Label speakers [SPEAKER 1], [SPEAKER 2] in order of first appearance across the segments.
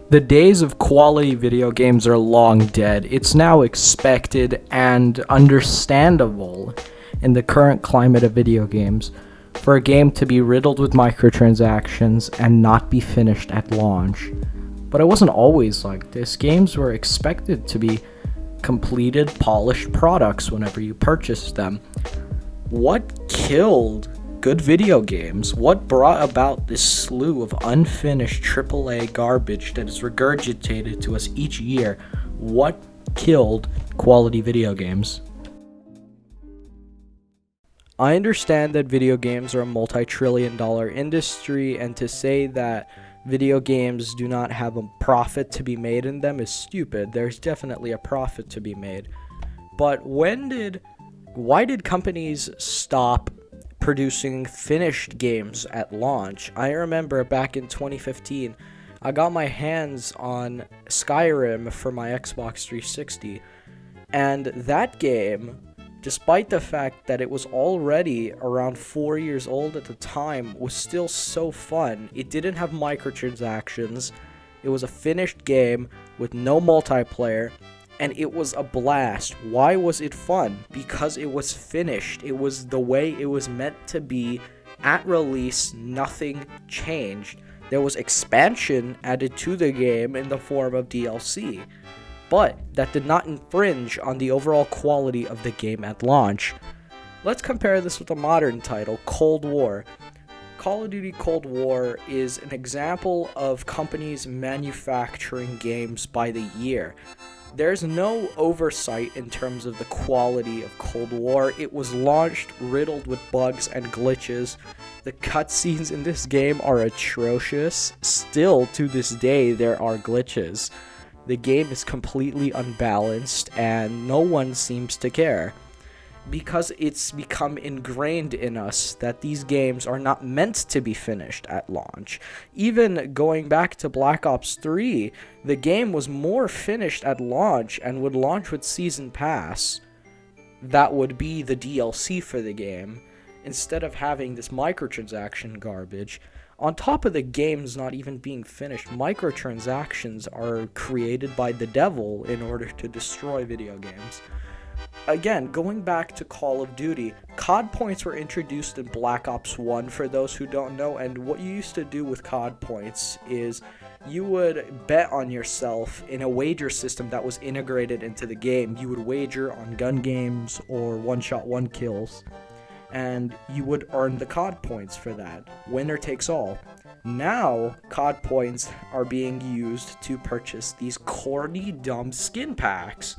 [SPEAKER 1] The days of quality video games are long dead. It's now expected and understandable in the current climate of video games for a game to be riddled with microtransactions and not be finished at launch. But it wasn't always like this. Games were expected to be completed, polished products whenever you purchased them. What killed good video games? What brought about this slew of unfinished AAA garbage that is regurgitated to us each year? What killed quality video games? I understand that video games are a multi-trillion-dollar industry, and to say that video games do not have a profit to be made in them is stupid. There's definitely a profit to be made. But why did companies stop producing finished games at launch? I remember back in 2015, I got my hands on Skyrim for my Xbox 360, and that game, despite the fact that it was already around 4 years old at the time, was still so fun. It didn't have microtransactions. It was a finished game with no multiplayer, and it was a blast. Why was it fun? Because it was finished. It was the way it was meant to be. At release, nothing changed. There was expansion added to the game in the form of DLC, but that did not infringe on the overall quality of the game at launch. Let's compare this with a modern title, Cold War. Call of Duty Cold War is an example of companies manufacturing games by the year. There's no oversight in terms of the quality of Cold War. It was launched riddled with bugs and glitches. The cutscenes in this game are atrocious. Still, to this day, there are glitches. The game is completely unbalanced, and no one seems to care, because it's become ingrained in us that these games are not meant to be finished at launch. Even going back to Black Ops 3, the game was more finished at launch and would launch with Season Pass. That would be the DLC for the game, instead of having this microtransaction garbage. On top of the games not even being finished, microtransactions are created by the devil in order to destroy video games. Again, going back to Call of Duty, COD points were introduced in Black Ops 1 for those who don't know, and what you used to do with COD points is you would bet on yourself in a wager system that was integrated into the game. You would wager on gun games or one-shot, one-kills, and you would earn the COD points for that. Winner takes all. Now, COD points are being used to purchase these corny, dumb skin packs.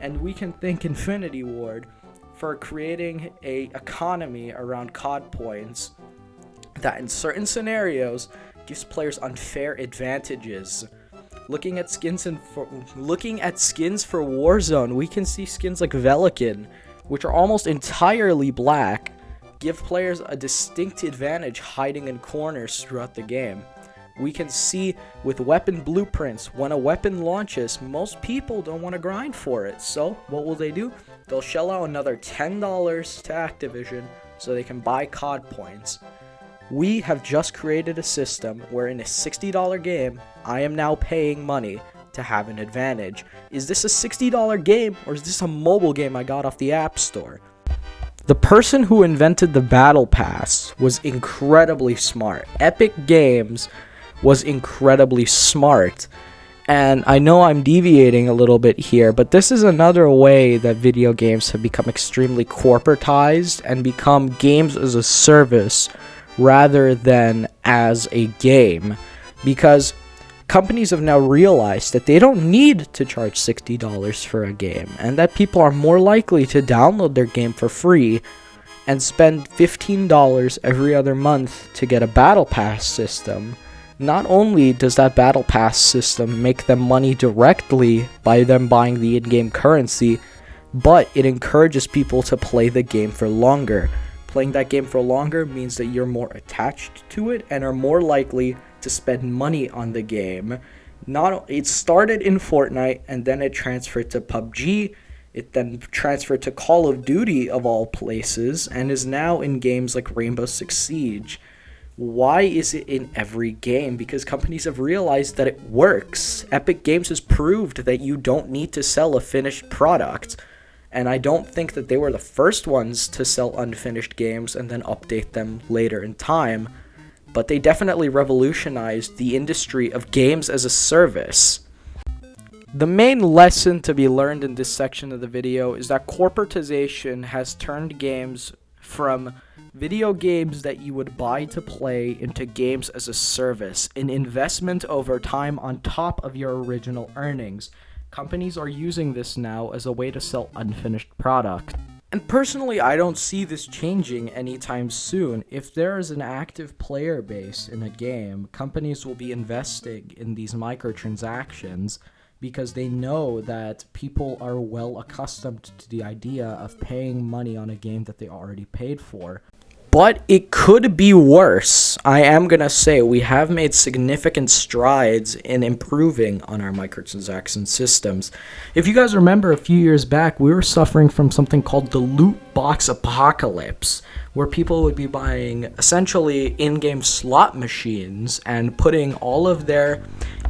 [SPEAKER 1] And we can thank Infinity Ward for creating a economy around COD points that in certain scenarios gives players unfair advantages. Looking at skins for Warzone, we can see skins like Velikan, which are almost entirely black, give players a distinct advantage hiding in corners throughout the game. We can see with weapon blueprints, when a weapon launches, most people don't want to grind for it. So what will they do? They'll shell out another $10 to Activision so they can buy COD points. We have just created a system where in a $60 game, I am now paying money to have an advantage. Is this a $60 game, or is this a mobile game I got off the App Store? The person who invented the Battlepass was incredibly smart. Epic Games was incredibly smart. And I know I'm deviating a little bit here, but this is another way that video games have become extremely corporatized and become games as a service rather than as a game. Because companies have now realized that they don't need to charge $60 for a game, and that people are more likely to download their game for free and spend $15 every other month to get a Battle Pass system. Not only does that Battle Pass system make them money directly by them buying the in-game currency, but it encourages people to play the game for longer. Playing that game for longer means that you're more attached to it and are more likely to spend money on the game. It started in Fortnite, and then it transferred to PUBG. It then transferred to Call of Duty, of all places, and is now in games like Rainbow Six Siege. Why is it in every game? Because companies have realized that it works. Epic Games has proved that you don't need to sell a finished product. And I don't think that they were the first ones to sell unfinished games and then update them later in time. But they definitely revolutionized the industry of games as a service. The main lesson to be learned in this section of the video is that corporatization has turned games from video games that you would buy to play into games as a service, an investment over time on top of your original earnings. Companies are using this now as a way to sell unfinished product. And personally, I don't see this changing anytime soon. If there is an active player base in a game, companies will be investing in these microtransactions because they know that people are well accustomed to the idea of paying money on a game that they already paid for. But it could be worse. I am going to say we have made significant strides in improving on our microtransaction systems. If you guys remember a few years back, we were suffering from something called the loot box apocalypse, where people would be buying essentially in-game slot machines and putting all of their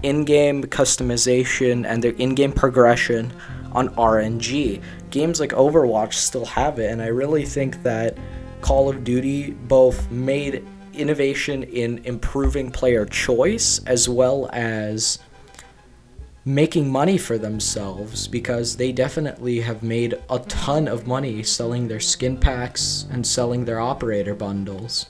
[SPEAKER 1] in-game customization and their in-game progression on RNG. Games like Overwatch still have it, and I really think that Call of Duty both made innovation in improving player choice as well as making money for themselves, because they definitely have made a ton of money selling their skin packs and selling their operator bundles,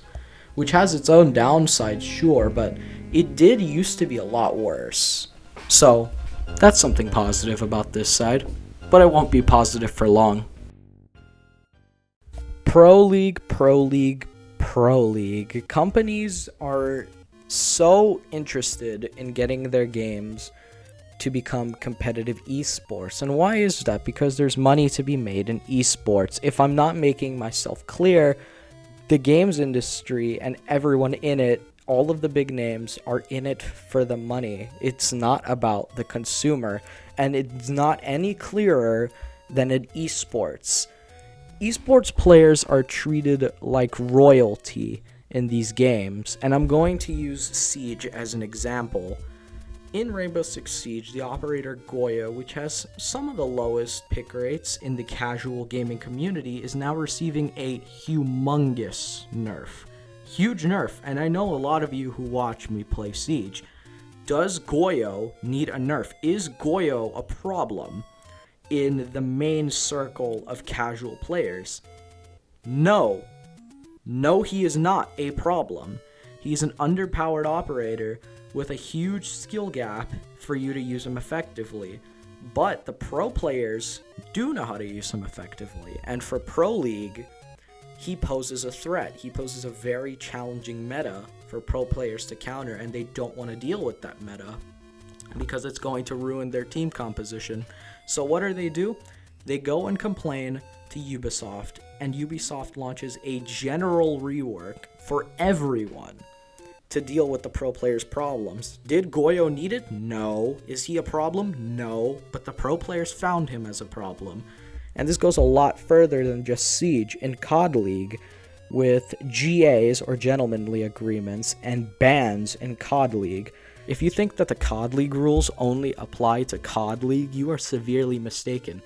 [SPEAKER 1] which has its own downsides, sure, but it did used to be a lot worse. So that's something positive about this side, but it won't be positive for long. Pro League. Companies are so interested in getting their games to become competitive esports. And why is that? Because there's money to be made in esports. If I'm not making myself clear, the games industry and everyone in it, all of the big names, are in it for the money. It's not about the consumer, and it's not any clearer than in esports. Esports players are treated like royalty in these games, and I'm going to use Siege as an example. In Rainbow Six Siege, the operator Goya, which has some of the lowest pick rates in the casual gaming community, is now receiving a humongous nerf. Huge nerf, and I know a lot of you who watch me play Siege. Does Goyo need a nerf? Is Goyo a problem in the main circle of casual players? No, he is not a problem. He's an underpowered operator with a huge skill gap for you to use him effectively. But the pro players do know how to use him effectively, and for Pro League, he poses a threat. He poses a very challenging meta for pro players to counter, and they don't want to deal with that meta because it's going to ruin their team composition. So what do? They go and complain to Ubisoft, and Ubisoft launches a general rework for everyone to deal with the pro players' problems. Did Goyo need it? No. Is he a problem? No. But the pro players found him as a problem. And this goes a lot further than just Siege. In COD League, with GAs, or gentlemanly agreements, and bans in COD League, if you think that the COD League rules only apply to COD League, you are severely mistaken.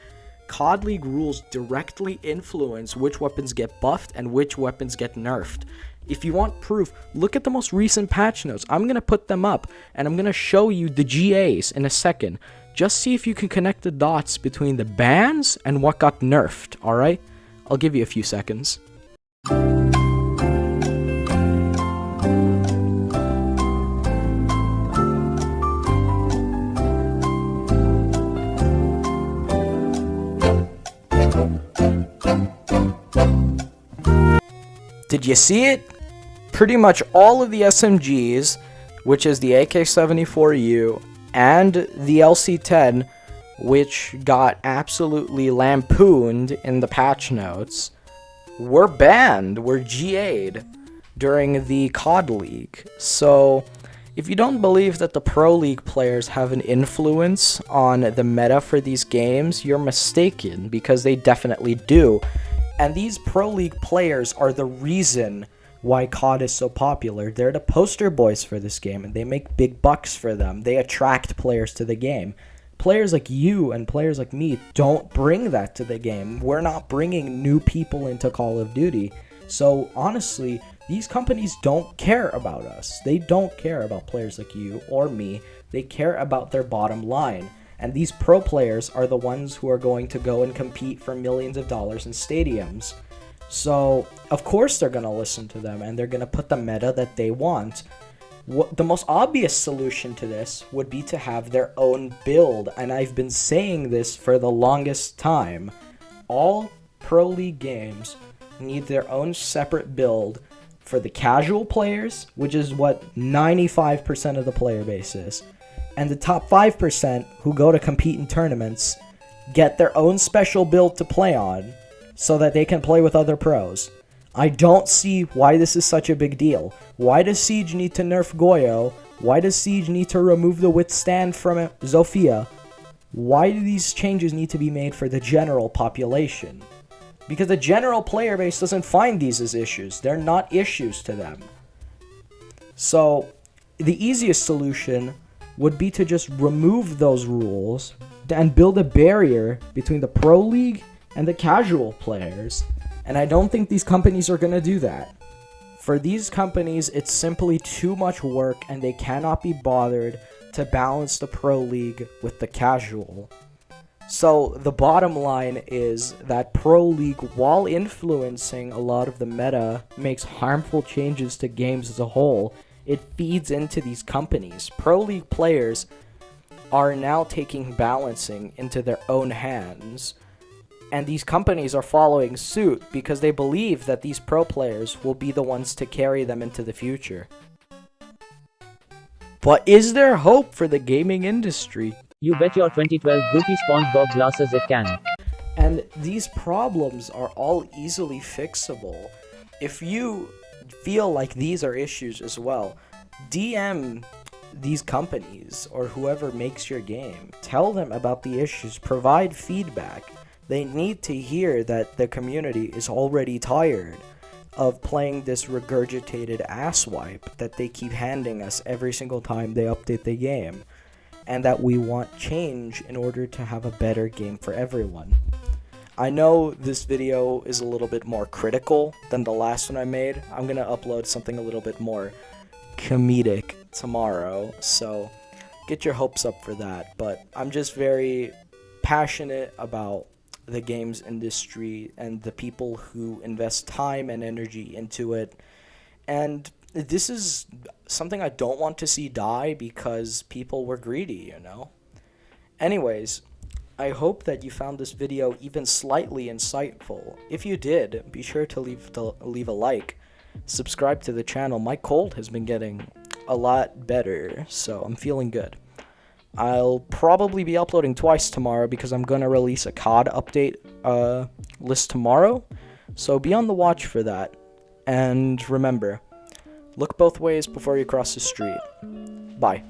[SPEAKER 1] COD League rules directly influence which weapons get buffed and which weapons get nerfed. If you want proof, look at the most recent patch notes. I'm going to put them up, and I'm going to show you the GAs in a second. Just see if you can connect the dots between the bans and what got nerfed, alright? I'll give you a few seconds. Did you see it? Pretty much all of the SMGs, which is the AK-74U, and the LC-10, which got absolutely lampooned in the patch notes, were banned, were GA'd during the COD League. So, if you don't believe that the Pro League players have an influence on the meta for these games, you're mistaken, because they definitely do. And these Pro League players are the reason why COD is so popular. They're the poster boys for this game, and they make big bucks for them. They attract players to the game. Players like you and players like me don't bring that to the game. We're not bringing new people into Call of Duty. So honestly, these companies don't care about us. They don't care about players like you or me. They care about their bottom line. And these pro players are the ones who are going to go and compete for millions of dollars in stadiums. So, of course they're going to listen to them, and they're going to put the meta that they want. The most obvious solution to this would be to have their own build, and I've been saying this for the longest time. All Pro League games need their own separate build for the casual players, which is what 95% of the player base is, and the top 5% who go to compete in tournaments get their own special build to play on so that they can play with other pros. I don't see why this is such a big deal. Why does Siege need to nerf Goyo? Why does Siege need to remove the withstand from Zofia? Why do these changes need to be made for the general population? Because the general player base doesn't find these as issues. They're not issues to them. So, the easiest solution would be to just remove those rules and build a barrier between the Pro League and the casual players. And I don't think these companies are going to do that. For these companies, it's simply too much work, and they cannot be bothered to balance the Pro League with the casual. So the bottom line is that Pro League, while influencing a lot of the meta, makes harmful changes to games as a whole. It feeds into these companies. Pro League players are now taking balancing into their own hands. And these companies are following suit because they believe that these pro players will be the ones to carry them into the future. But is there hope for the gaming industry?
[SPEAKER 2] You bet your 2012 Goofy SpongeBob glasses it can.
[SPEAKER 1] And these problems are all easily fixable. If you feel like these are issues as well, DM these companies or whoever makes your game. Tell them about the issues. Provide feedback. They need to hear that the community is already tired of playing this regurgitated asswipe that they keep handing us every single time they update the game, and that we want change in order to have a better game for everyone. I know this video is a little bit more critical than the last one I made. I'm going to upload something a little bit more comedic tomorrow, so get your hopes up for that. But I'm just very passionate about the games industry and the people who invest time and energy into it. And this is something I don't want to see die because people were greedy, you know? Anyways, I hope that you found this video even slightly insightful. If you did, be sure to leave a like. Subscribe to the channel. My cold has been getting a lot better, so I'm feeling good. I'll probably be uploading twice tomorrow because I'm going to release a COD update list tomorrow. So be on the watch for that. And remember, look both ways before you cross the street. Bye.